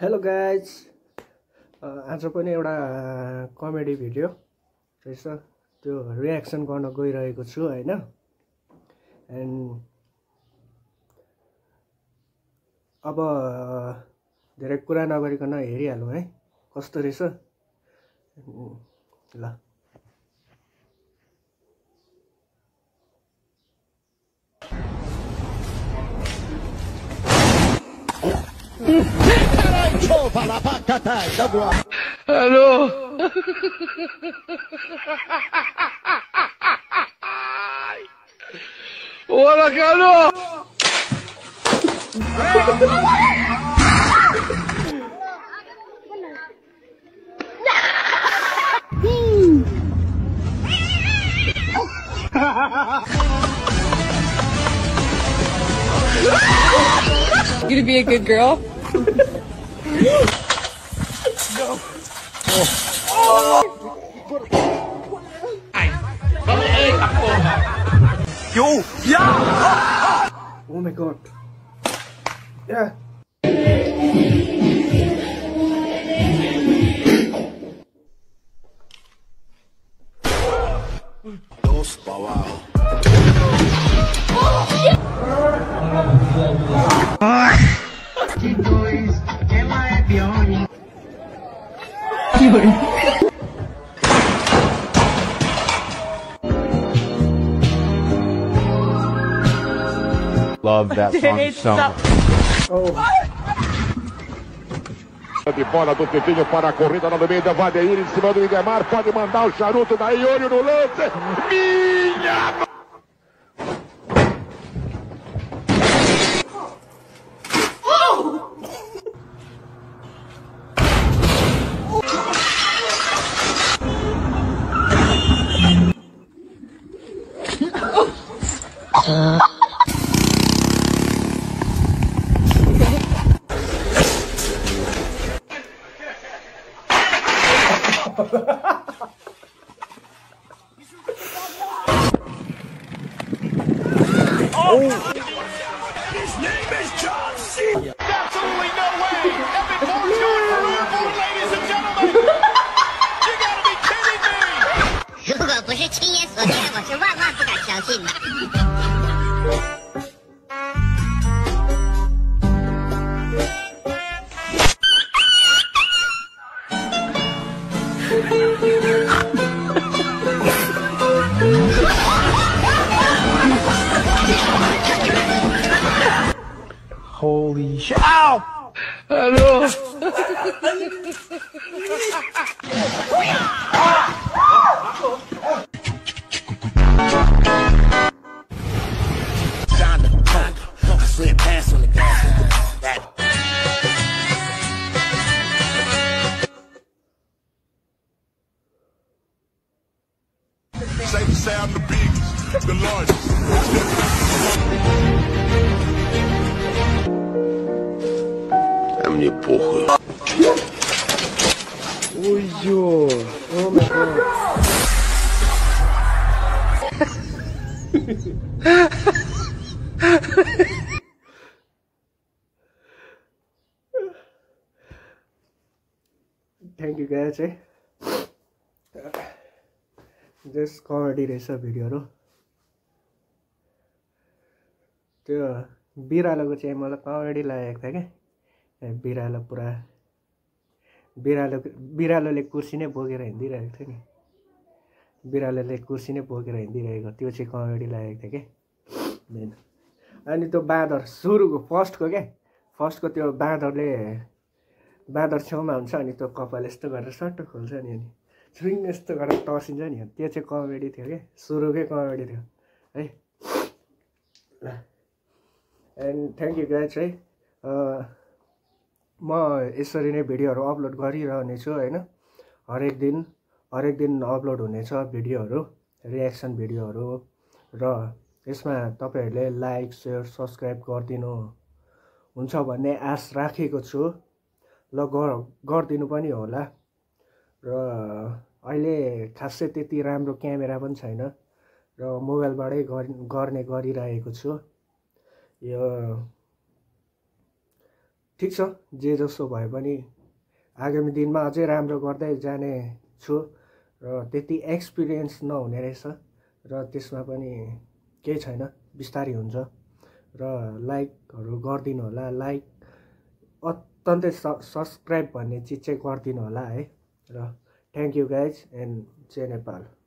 Hello guys, आज पनि एउटा कमेडी भिडियो रहेछ, त्यो रियाक्सन गर्न गइरहेको छु हैन। एन्ड अब धेरै कुरा नगरिकन हेरिहालौँ है कस्तो रहेछ। ल Fala pra catar, tá bom. Alô? Olá, Carol! You gonna be a good girl? Yo, Oh my god. Yeah. Dos pa' abajo. Love that song so much. Oh. De bola do Titinho para a corrida no meio da Vadeir em cima do Idemar, pode mandar o charuto daí, olho no lance. Minha! His name is John C. Absolutely no way! Epic fortune for room 4, ladies and gentlemen! You gotta be kidding me! 如果不是亲眼所见，我是万万不敢相信的。Holy shit. Ow! Alô? I slid past on the gas. Say the sound, the biggest, the largest. А мне похуй. Ой-ё. Oh my god. Thank you guys है। Just comedy रहेछ भिडियोहरू। त्यो बिरालोको चाहिँ मलाई comedy लागेको थियो क्या। बिरालो पुरा बिरालोले कुर्सी नै बोकेर हिँडिरहेको थियो नि। बिरालोले कुर्सी नै बोकेर हिँडिरहेको त्यो चाहिँ कमेडी लागेको थियो क्या। अनि त्यो बाँदर सुरुको फर्स्टको त्यो बाँदर छेउमा हुन्छ अनि त्यो कपाल यस्तो गरेर सट्ट खोल्छ नि, अनि छुइङ यस्तो गरेर टसिन्छ नि, त्यो चाहिँ कमेडी थियो क्या। सुरुकै कमेडी थियो है। एन्ड थ्याङ्क यू गाइज है। म यसरी नै भिडियोहरू अपलोड गरिरहने छु होइन। हरेक दिन अपलोड हुनेछ भिडियोहरू, रियाक्सन भिडियोहरू। र यसमा तपाईँहरूले लाइक सेयर सब्सक्राइब गरिदिनु हुन्छ भन्ने आश राखेको छु। ल गरिदिनु पनि होला। र अहिले खासै त्यति राम्रो क्यामेरा पनि छैन र मोबाइलबाटै गरिरहेको छु। यो ठिक छ, जे जसो भए पनि आगामी दिनमा अझै राम्रो गर्दै जाने छु र त्यति एक्सपिरियन्स नहुने रहेछ र त्यसमा पनि केही छैन, बिस्तारै हुन्छ। र लाइकहरू गरिदिनु होला, लाइक अत्यन्तै सब्सक्राइब भन्ने चिज चाहिँ गरिदिनु होला है। र थ्याङ्क यू गाइज एन्ड जय नेपाल।